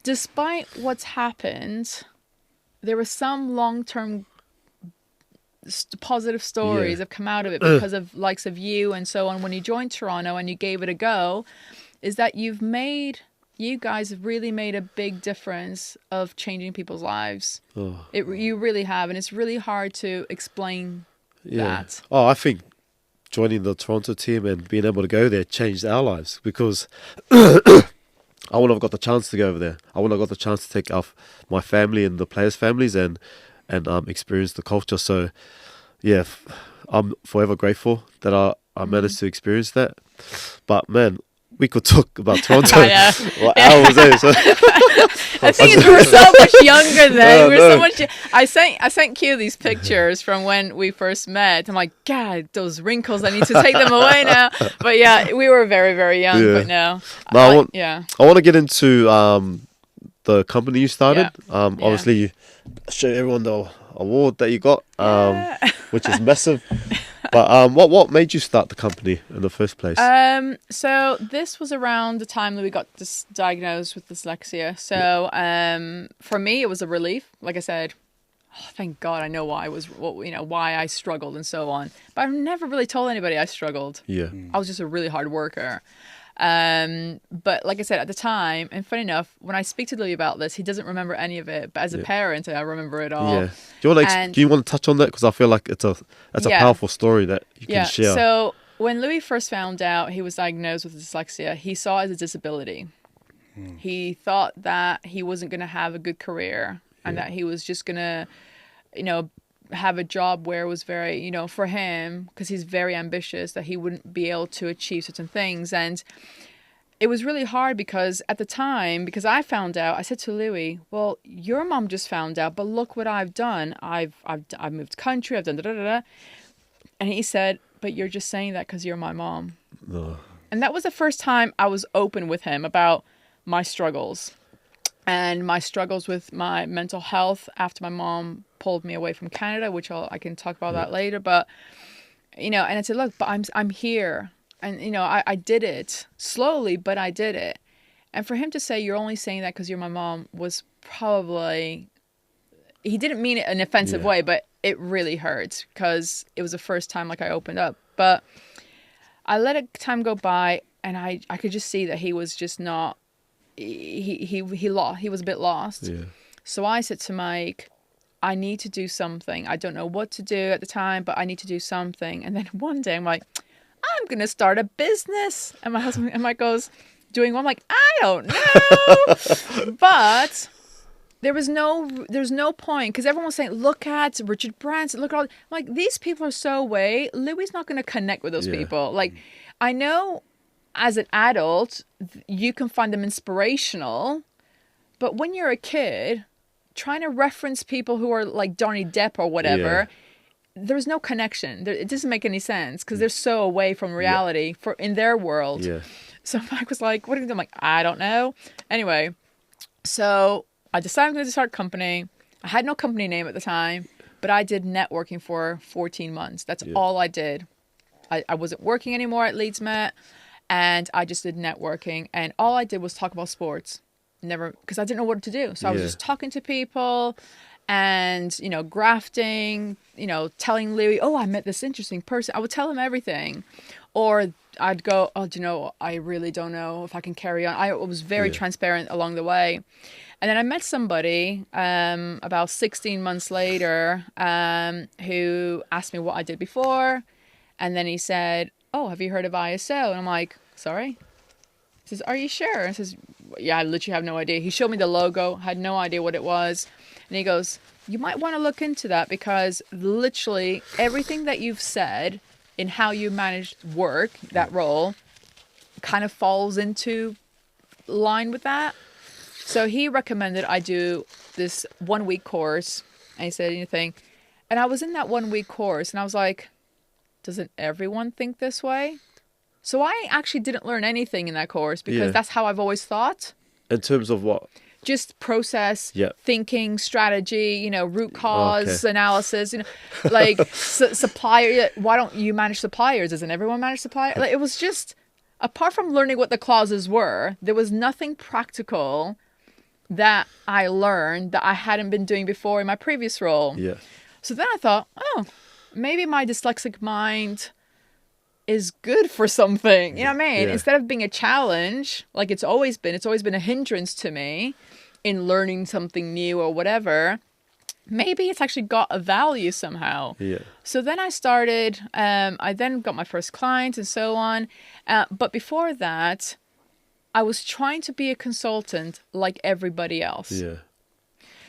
despite what's happened, there were some long-term positive stories that have come out of it because of likes of you and so on. When you joined Toronto and you gave it a go, is that you guys have really made a big difference of changing people's lives. Oh. You really have, and it's really hard to explain that. Oh, I think joining the Toronto team and being able to go there changed our lives because I wouldn't have got the chance to go over there. I wouldn't have got the chance to take off my family and the players' families and experience the culture. So, I'm forever grateful that I managed to experience that. But man, we could talk about Toronto I for hours. So. I think we were so much younger then. We were so much. I sent Q these pictures from when we first met. I'm like, God, those wrinkles. I need to take them away now. But yeah, we were very, very young. Yeah. But no, I want to get into the company you started. Yeah. Obviously, you show everyone the award that you got, which is massive. But what made you start the company in the first place? So this was around the time that we got diagnosed with dyslexia. So for me, it was a relief. Like I said, thank God I know why I struggled and so on. But I've never really told anybody I struggled. Yeah. I was just a really hard worker. But like I said, at the time, and funny enough, when I speak to Louis about this, he doesn't remember any of it. But as a parent, I remember it all. Yeah. Do you want to touch on that? Because I feel like it's a powerful story that you can share. So when Louis first found out he was diagnosed with dyslexia, he saw it as a disability. He thought that he wasn't going to have a good career and that he was just going to, have a job where it was very, for him, because he's very ambitious, that he wouldn't be able to achieve certain things. And it was really hard because at the time, because I found out, I said to Louis, well, your mom just found out, but look what I've done. I've moved country, I've done da-da-da-da. And he said, but you're just saying that because you're my mom. Ugh. And that was the first time I was open with him about my struggles. And my struggles with my mental health after my mom pulled me away from Canada, which I can talk about that later. But, and I said, look, but I'm here. And, I did it slowly, but I did it. And for him to say, you're only saying that because you're my mom was probably, he didn't mean it in an offensive way, but it really hurt because it was the first time I opened up. But I let time go by and I could just see that he was just not, he was a bit lost. Yeah. So I said to Mike, I need to do something. I don't know what to do at the time, but I need to do something. And then one day I'm like, I'm going to start a business. And my husband, and Mike goes, doing what? I'm like, I don't know. But there's no point because everyone was saying, look at Richard Branson, look at all. I'm like, these people are so away. Louis not going to connect with those people. Like, I know as an adult, you can find them inspirational. But when you're a kid, trying to reference people who are like Johnny Depp or whatever, there's no connection. It doesn't make any sense because they're so away from reality in their world. Yeah. So Mike was like, what are you doing? I'm like, I don't know. Anyway, so I decided I'm going to start a company. I had no company name at the time, but I did networking for 14 months. That's all I did. I wasn't working anymore at Leeds Met, and I just did networking. And all I did was talk about sports. Never, because I didn't know what to do. So I was just talking to people and, grafting, telling Louis, oh, I met this interesting person. I would tell him everything. Or I'd go, oh, I really don't know if I can carry on. I was very transparent along the way. And then I met somebody about 16 months later who asked me what I did before. And then he said, oh, have you heard of ISO? And I'm like, sorry? He says, are you sure? I says, yeah, I literally have no idea. He showed me the logo, had no idea what it was. And he goes, you might want to look into that because literally everything that you've said in how you managed work, that role, kind of falls into line with that. So he recommended I do this 1 week course. And he said anything. And I was in that 1 week course and I was like, doesn't everyone think this way? So I actually didn't learn anything in that course because that's how I've always thought. In terms of what? Just process, thinking, strategy, root cause analysis, like supplier. Why don't you manage suppliers? Doesn't everyone manage suppliers? Like, it was just, apart from learning what the clauses were, there was nothing practical that I learned that I hadn't been doing before in my previous role. Yeah. So then I thought, oh, maybe my dyslexic mind is good for something. You know what I mean? Yeah. Instead of being a challenge, like it's always been a hindrance to me in learning something new or whatever. Maybe it's actually got a value somehow. Yeah. So then I started, I then got my first clients and so on. But before that, I was trying to be a consultant like everybody else. Yeah.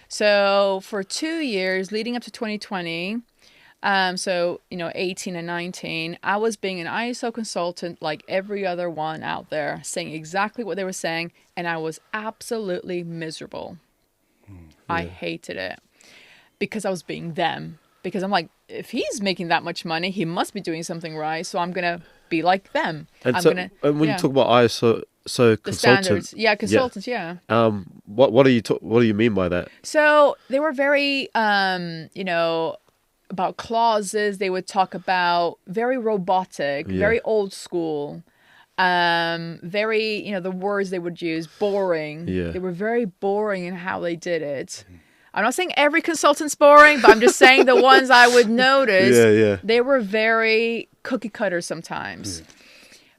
So for 2 years leading up to 2020, So, 18 and 19, I was being an ISO consultant like every other one out there, saying exactly what they were saying, and I was absolutely miserable. I hated it because I was being them. Because I'm like, if he's making that much money, he must be doing something right, so I'm going to be like them. And when you talk about ISO, the consultants, standards, consultants, yeah. What do you mean by that? So they were very, about clauses. They would talk about very robotic, very old school, very, the words they would use, boring. Yeah. They were very boring in how they did it. I'm not saying every consultant's boring, but I'm just saying the ones I would notice, they were very cookie cutter sometimes.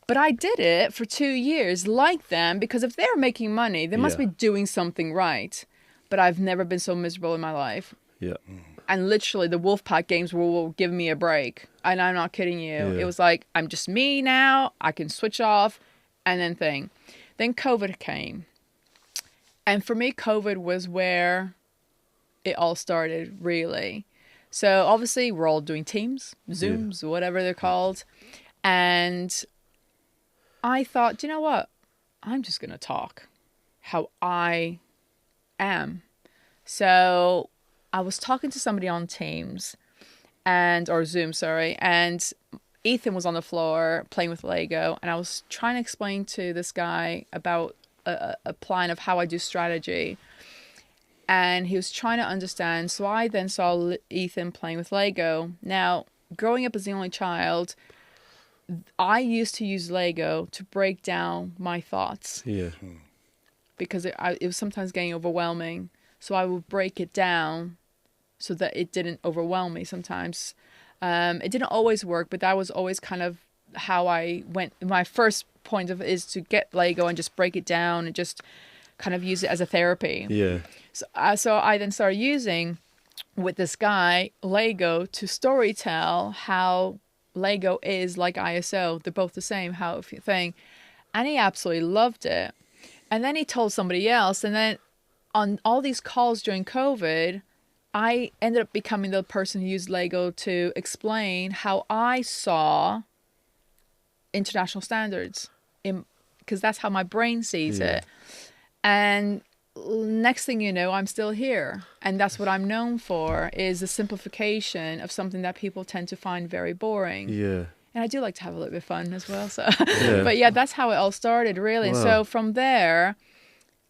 But I did it for 2 years like them, because if they're making money, they must be doing something right. But I've never been so miserable in my life. Yeah. And literally the Wolfpack games will give me a break. And I'm not kidding you. Yeah. It was like, I'm just me now. I can switch off and then Then COVID came. And for me, COVID was where it all started, really. So obviously we're all doing Teams, Zooms, whatever they're called. And I thought, you know what? I'm just going to talk how I am. So I was talking to somebody on Teams or Zoom, sorry. And Ethan was on the floor playing with Lego. And I was trying to explain to this guy about a plan of how I do strategy. And he was trying to understand. So I then saw Ethan playing with Lego. Now, growing up as the only child, I used to use Lego to break down my thoughts. Yeah. Because it was sometimes getting overwhelming. So I would break it down so that it didn't overwhelm me sometimes. It didn't always work, but that was always kind of how I went. My first point of is to get Lego and just break it down and just kind of use it as a therapy. Yeah. So I then started using, with this guy, Lego to storytell how Lego is like ISO. They're both the same, thing. And he absolutely loved it. And then he told somebody else. And then on all these calls during COVID, I ended up becoming the person who used Lego to explain how I saw international standards, because that's how my brain sees it. And next thing you know, I'm still here. And that's what I'm known for, is the simplification of something that people tend to find very boring. Yeah. And I do like to have a little bit of fun as well. So, But yeah, that's how it all started, really. Wow. And so from there,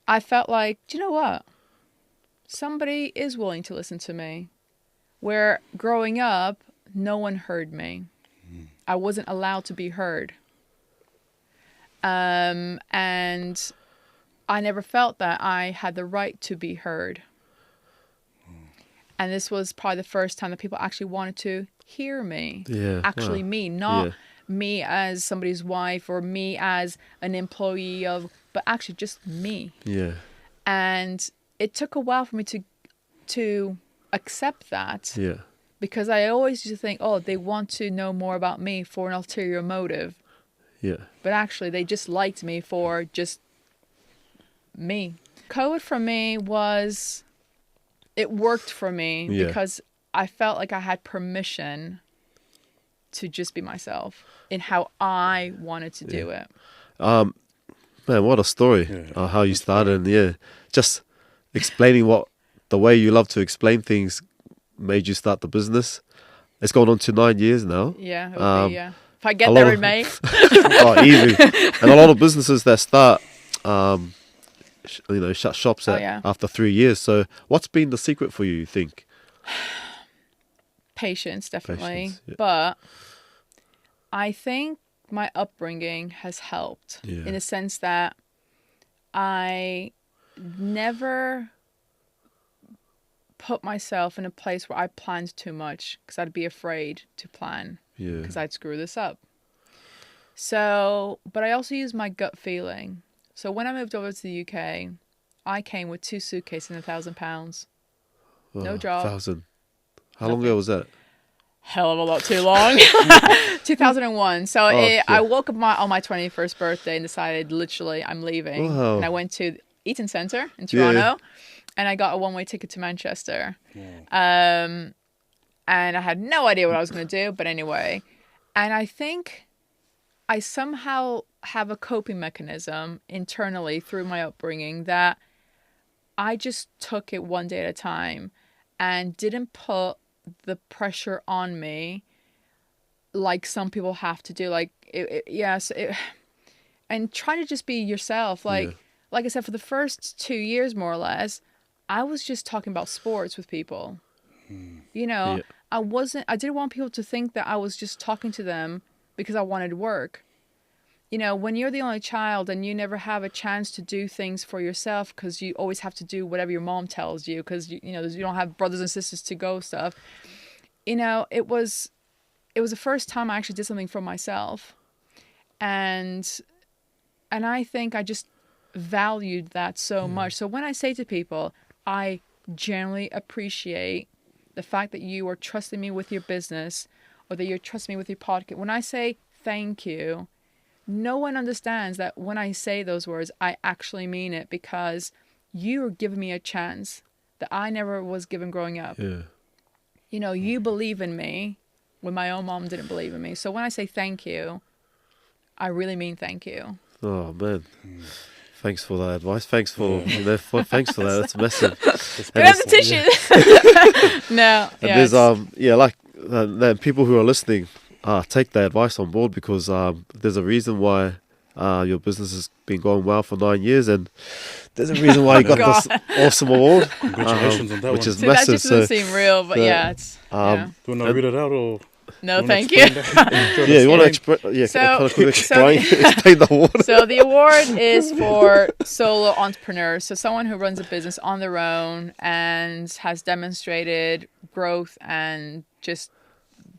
I felt like, do you know what? Somebody is willing to listen to me. Where growing up, no one heard me. I wasn't allowed to be heard. And I never felt that I had the right to be heard. And this was probably the first time that people actually wanted to hear me. Yeah. Actually me, not me as somebody's wife or me as an employee but actually just me. Yeah. And it took a while for me to accept that. Yeah. Because I always used to think, they want to know more about me for an ulterior motive. Yeah. But actually, they just liked me for just me. COVID for me it worked for me because I felt like I had permission to just be myself in how I wanted to do it. Man, what a story. How you started, and just explaining the way you love to explain things made you start the business. It's gone on to 9 years now. Yeah, it would be, If I get there in May. Easy. And a lot of businesses that start, shut shops after 3 years. So what's been the secret for you think? Patience, definitely. Patience, But I think my upbringing has helped in the sense that I never put myself in a place where I planned too much because I'd be afraid to plan because I'd screw this up. So, but I also use my gut feeling. So when I moved over to the UK, I came with 2 suitcases and £1,000. No job. 1,000. How long ago was that? Hell of a lot too long. 2001. So I woke up on my 21st birthday and decided literally I'm leaving. Wow. And I went to Eaton Centre in Toronto and I got a one-way ticket to Manchester. and I had no idea what I was going to do. But anyway, and I think I somehow have a coping mechanism internally through my upbringing that I just took it one day at a time and didn't put the pressure on me like some people have to do. Like, and try to just be yourself. Like I said, for the first 2 years, more or less, I was just talking about sports with people. You know, I didn't want people to think that I was just talking to them because I wanted work. You know, when you're the only child and you never have a chance to do things for yourself because you always have to do whatever your mom tells you because, you don't have brothers and sisters to go stuff. You know, it was the first time I actually did something for myself. And I think I just valued that so much. So when I say to people, I genuinely appreciate the fact that you are trusting me with your business or that you're trusting me with your podcast. When I say thank you, no one understands that when I say those words, I actually mean it because you are giving me a chance that I never was given growing up. Yeah. You know, you believe in me when my own mom didn't believe in me. So when I say thank you, I really mean thank you. Oh, man. Thanks for that advice. Thanks for thanks for that. That's massive. Grab the tissues. No. And there's people who are listening, take that advice on board because there's a reason why your business has been going well for 9 years, and there's a reason why you got this awesome award. Congratulations on that which one. is See, massive. That just doesn't seem real, but it's. Do you want to read it out or? No, thank you. You want to explain the award? So the award is for solo entrepreneurs. So someone who runs a business on their own and has demonstrated growth and just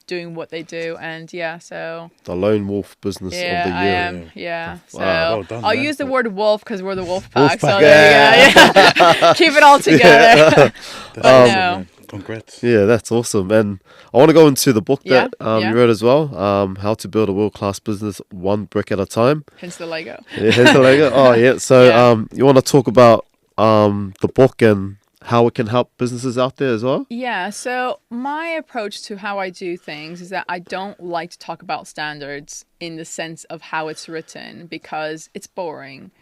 doing what they do. And so the lone wolf business of the year. I am. Yeah. So well done, I'll man. use the word wolf because we're the wolf pack. Wolf So pack. there you go. Yeah. Keep it all together. But Awesome, no. man. Congrats. Yeah, that's awesome. And I want to go into the book that Yeah. you wrote as well, How to Build a World-Class Business One Brick at a Time. Hence the Lego. Yeah, here's the Lego. Oh, yeah. So you want to talk about the book and how it can help businesses out there as well? Yeah, so my approach to how I do things is that I don't like to talk about standards in the sense of how it's written because it's boring.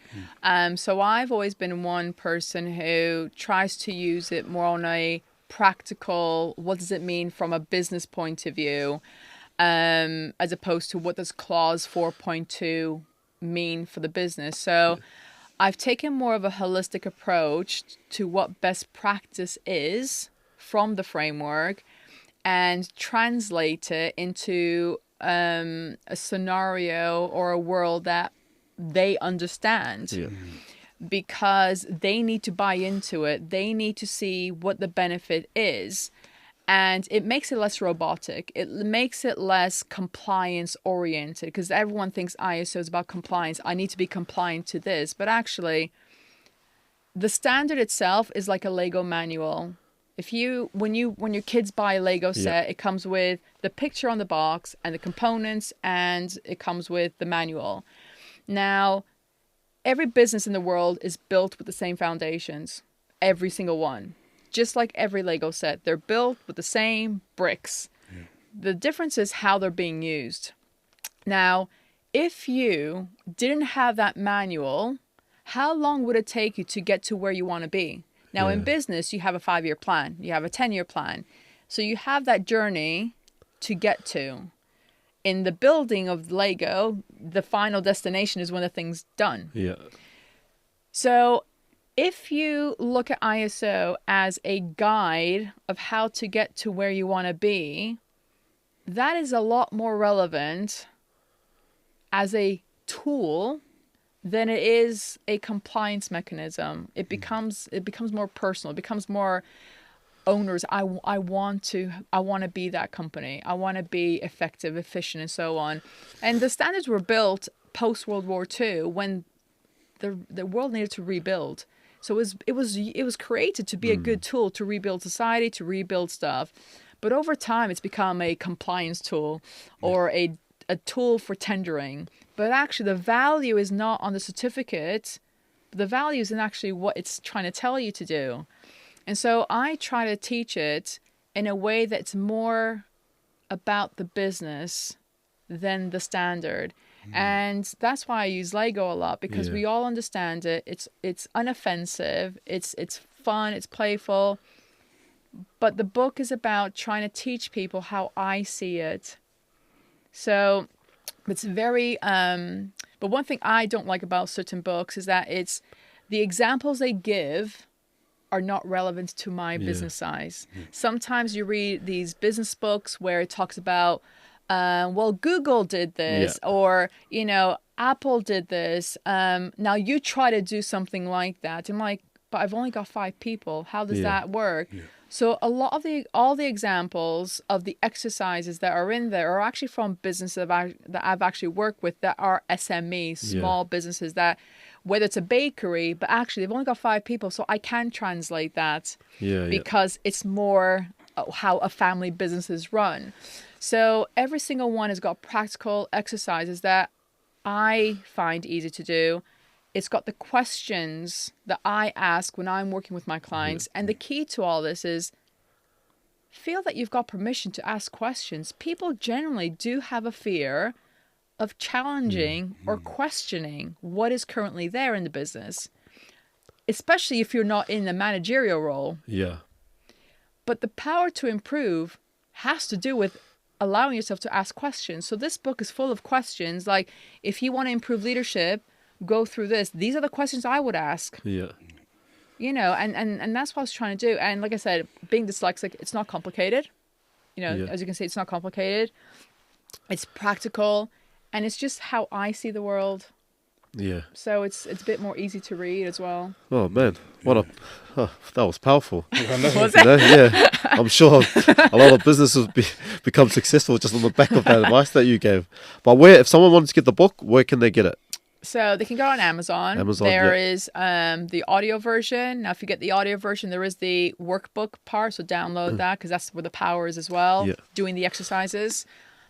So I've always been one person who tries to use it more on a practical, what does it mean from a business point of view, as opposed to what does clause 4.2 mean for the business. So I've taken more of a holistic approach to what best practice is from the framework and translate it into a scenario or a world that they understand. Yeah. Because they need to buy into it. They need to see what the benefit is. And it makes it less robotic. It makes it less compliance oriented because everyone thinks ISO is about compliance. I need to be compliant to this. But actually, the standard itself is like a Lego manual. When your kids buy a Lego set, it comes with the picture on the box and the components, and it comes with the manual. Now, every business in the world is built with the same foundations. Every single one. Just like every Lego set. They're built with the same bricks. Yeah. The difference is how they're being used. Now, if you didn't have that manual, how long would it take you to get to where you want to be? Now, in business, you have a 5-year plan. You have a 10-year plan. So you have that journey to get to. In the building of Lego, the final destination is when the thing's done. Yeah. So if you look at ISO as a guide of how to get to where you want to be, that is a lot more relevant as a tool than it is a compliance mechanism. It becomes more personal. It becomes more owners. I want to be that company. I want to be effective, efficient, and so on. And the standards were built post World War II when the world needed to rebuild. So it was created to be a good tool to rebuild society, to rebuild stuff. But over time, it's become a compliance tool or a tool for tendering. But actually, the value is not on the certificate. The value is in actually what it's trying to tell you to do. And so I try to teach it in a way that's more about the business than the standard. And that's why I use Lego a lot, because we all understand it. It's unoffensive. It's fun. It's playful. But the book is about trying to teach people how I see it. So it's very... but one thing I don't like about certain books is that it's the examples they give are not relevant to my business size. Sometimes you read these business books where it talks about, well, Google did this, or, you know, Apple did this. Now you try to do something like that. I'm like, but I've only got 5 people. How does that work? So a lot of all the examples of the exercises that are in there are actually from businesses that I've actually worked with that are SMEs, small businesses that, whether it's a bakery, but actually they've only got 5 people. So I can translate that because it's more how a family business is run. So every single one has got practical exercises that I find easy to do. It's got the questions that I ask when I'm working with my clients. And the key to all this is feel that you've got permission to ask questions. People generally do have a fear of challenging or questioning what is currently there in the business, especially if you're not in the managerial role. Yeah. But the power to improve has to do with allowing yourself to ask questions. So this book is full of questions. Like, if you want to improve leadership, go through this. These are the questions I would ask. Yeah. You know, and that's what I was trying to do. And like I said, being dyslexic, it's not complicated. You know, as you can see, it's not complicated. It's practical. And it's just how I see the world. Yeah. So it's a bit more easy to read as well. Oh man, that was powerful. Was You know, yeah, I'm sure a lot of businesses become successful just on the back of that advice that you gave. But if someone wants to get the book, where can they get it? So they can go on Amazon. There is the audio version. Now, if you get the audio version, there is the workbook part. So download that, because that's where the power is as well. Yeah. Doing the exercises.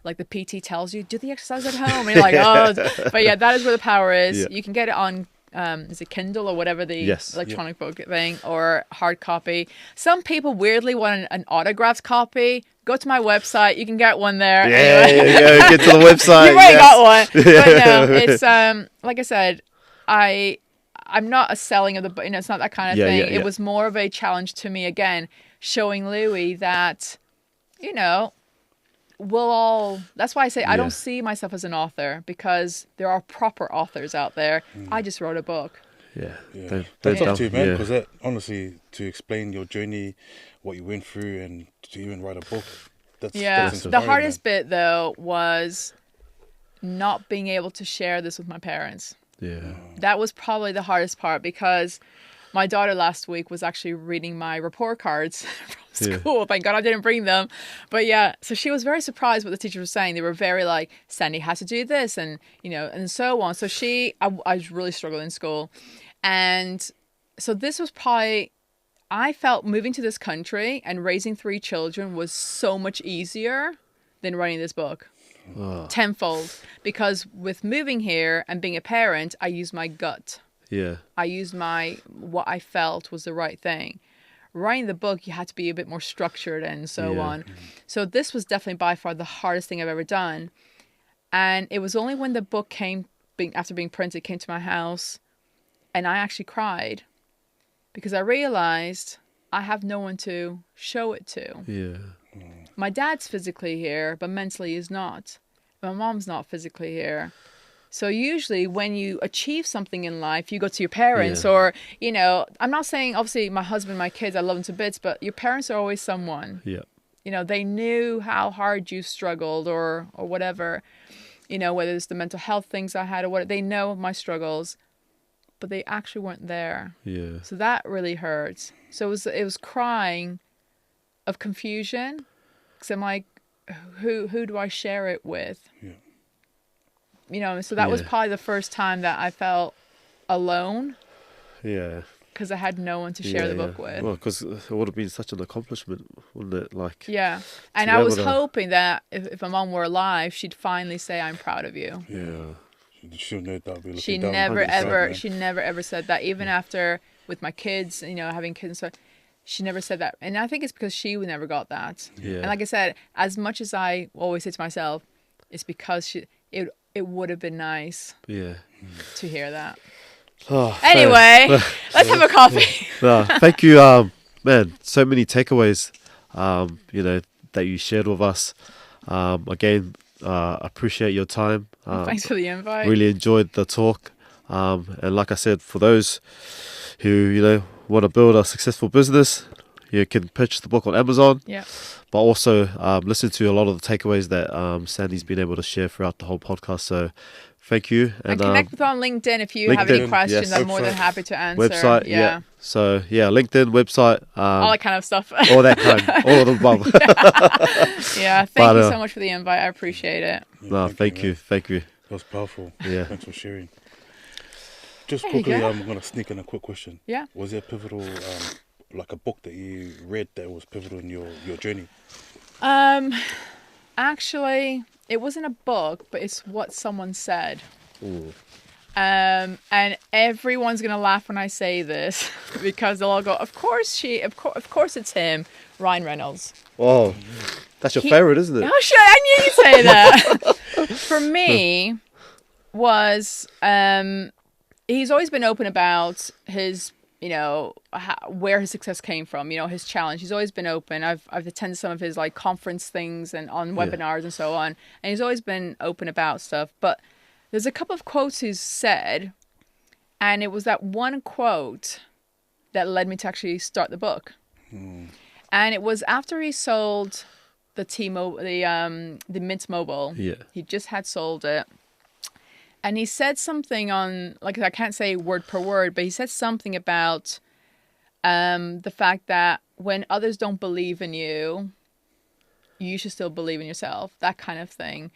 Like the PT tells you, do the exercise at home. And you're like, oh. But yeah, that is where the power is. Yeah. You can get it on, is it Kindle or whatever the electronic book thing, or hard copy. Some people weirdly want an autographed copy. Go to my website. You can get one there. Yeah, anyway. yeah, get to the website. You've already got one. But no, it's, like I said, I'm not a selling of the book. You know, it's not that kind of thing. It was more of a challenge to me, again, showing Louis that, you know, that's why I say I don't see myself as an author, because there are proper authors out there. I just wrote a book. Yeah. That's up to you, man, because that, honestly, to explain your journey, what you went through, and to even write a book, that's the hardest bit, though, was not being able to share this with my parents. Yeah. That was probably the hardest part, because my daughter last week was actually reading my report cards from school. Thank God I didn't bring them. But yeah, so she was very surprised what the teacher was saying. They were very like, Sandy has to do this, and, you know, and so on. So I really struggled in school. And so this was probably, I felt moving to this country and raising 3 children was so much easier than writing this book. Tenfold. Because with moving here and being a parent, I used my gut. Yeah. I used what I felt was the right thing. Writing the book, you had to be a bit more structured and so on. So this was definitely by far the hardest thing I've ever done. And it was only when the book after being printed, came to my house, and I actually cried, because I realized I have no one to show it to. Yeah. My dad's physically here, but mentally he's not. My mom's not physically here. So usually when you achieve something in life, you go to your parents or, you know, I'm not saying, obviously, my husband, my kids, I love them to bits, but your parents are always someone. Yeah. You know, they knew how hard you struggled or whatever, you know, whether it's the mental health things I had or what, they know my struggles, but they actually weren't there. Yeah. So that really hurts. So it was crying of confusion, because I'm like, who do I share it with? Yeah. You know, so that was probably the first time that I felt alone. Yeah. Because I had no one to share the book with. Well, because it would have been such an accomplishment, wouldn't it? Like. Yeah. And I was hoping that if my mom were alive, she'd finally say, "I'm proud of you." Yeah. She'll know that. She never ever said that. Even after with my kids, you know, having kids and stuff, she never said that. And I think it's because she never got that. Yeah. And like I said, as much as I always say to myself, it's because it would have been nice Yeah. to hear that. Oh, Anyway, let's have a coffee. no, thank you, man. So many takeaways, that you shared with us. Again, appreciate your time. Thanks for the invite. Really enjoyed the talk. And like I said, for those who want to build a successful business, you can purchase the book on Amazon. Yeah. But also listen to a lot of the takeaways that Sandy's been able to share throughout the whole podcast. So thank you. And connect with on LinkedIn if you have any questions. Yes. I'm more than happy to answer. Website, yeah. So LinkedIn, website, all that kind of stuff. all that kind, all of the above. Yeah. Thank you so much for the invite. I appreciate it. No, thank you. That was powerful. Yeah. Thanks for sharing. Just There you quickly, go. I'm going to sneak in a quick question. Yeah. Was there a pivotal, like a book that you read that was pivotal in your journey? Actually, it wasn't a book, but it's what someone said. Ooh. And everyone's gonna laugh when I say this because they'll all go, "Of course it's him, Ryan Reynolds." Oh, that's your favorite, isn't it? Oh shit! I knew you'd say that. For me, was he's always been open about his, where his success came from, his challenge. He's always been open. I've attended some of his like conference things and on webinars and so on, and he's always been open about stuff. But there's a couple of quotes he's said, and it was that one quote that led me to actually start the book. And it was after he sold the Mint Mobile. Yeah. He just had sold it. And he said something on, like, I can't say word per word, but he said something about the fact that when others don't believe in you, you should still believe in yourself. That kind of thing.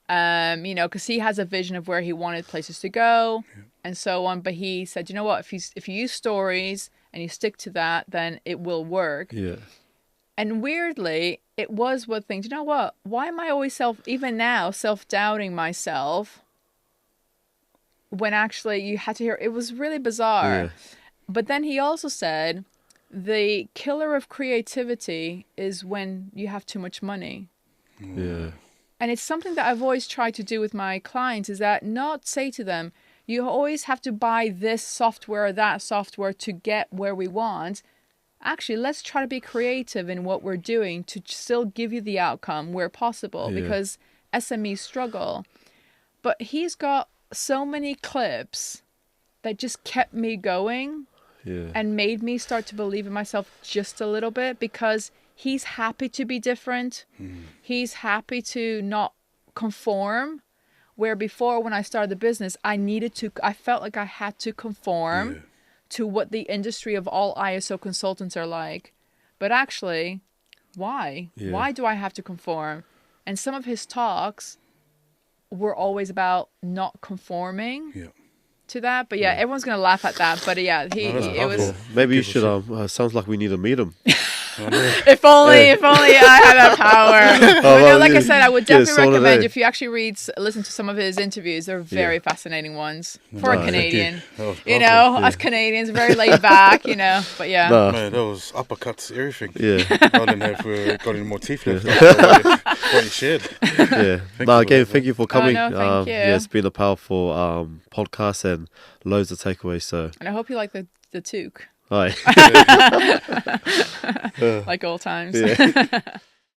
Because he has a vision of where he wanted places to go and so on. But he said, you know what, if you use stories and you stick to that, then it will work. Yeah. And weirdly, it was one thing. Do you know what? Why am I always self-doubting myself when actually you had to hear? It was really bizarre. Yeah. But then he also said, the killer of creativity is when you have too much money. Yeah. And it's something that I've always tried to do with my clients, is that not say to them, you always have to buy this software or that software to get where we want. Actually, let's try to be creative in what we're doing to still give you the outcome where possible, because SMEs struggle. But he's got so many clips that just kept me going and made me start to believe in myself just a little bit, because he's happy to be different. He's happy to not conform. Where before, when I started the business, I felt like I had to conform to what the industry of all ISO consultants are like. But actually, why? Yeah. Why do I have to conform? And some of his talks were always about not conforming to that. But everyone's going to laugh at that. But it was... Maybe you should, sounds like we need to meet him. If only I had that power. Like I said, I would definitely recommend, if you actually listen to some of his interviews, they're very fascinating ones for a Canadian. Us Canadians, very laid back, but Man, that was uppercuts, everything. Yeah. I don't know if we got any more teeth left after what you shared. Yeah. Thank you for coming. Thank you. It's been a powerful podcast and loads of takeaways. So. And I hope you like the toque. Hi. Like old times. Yeah.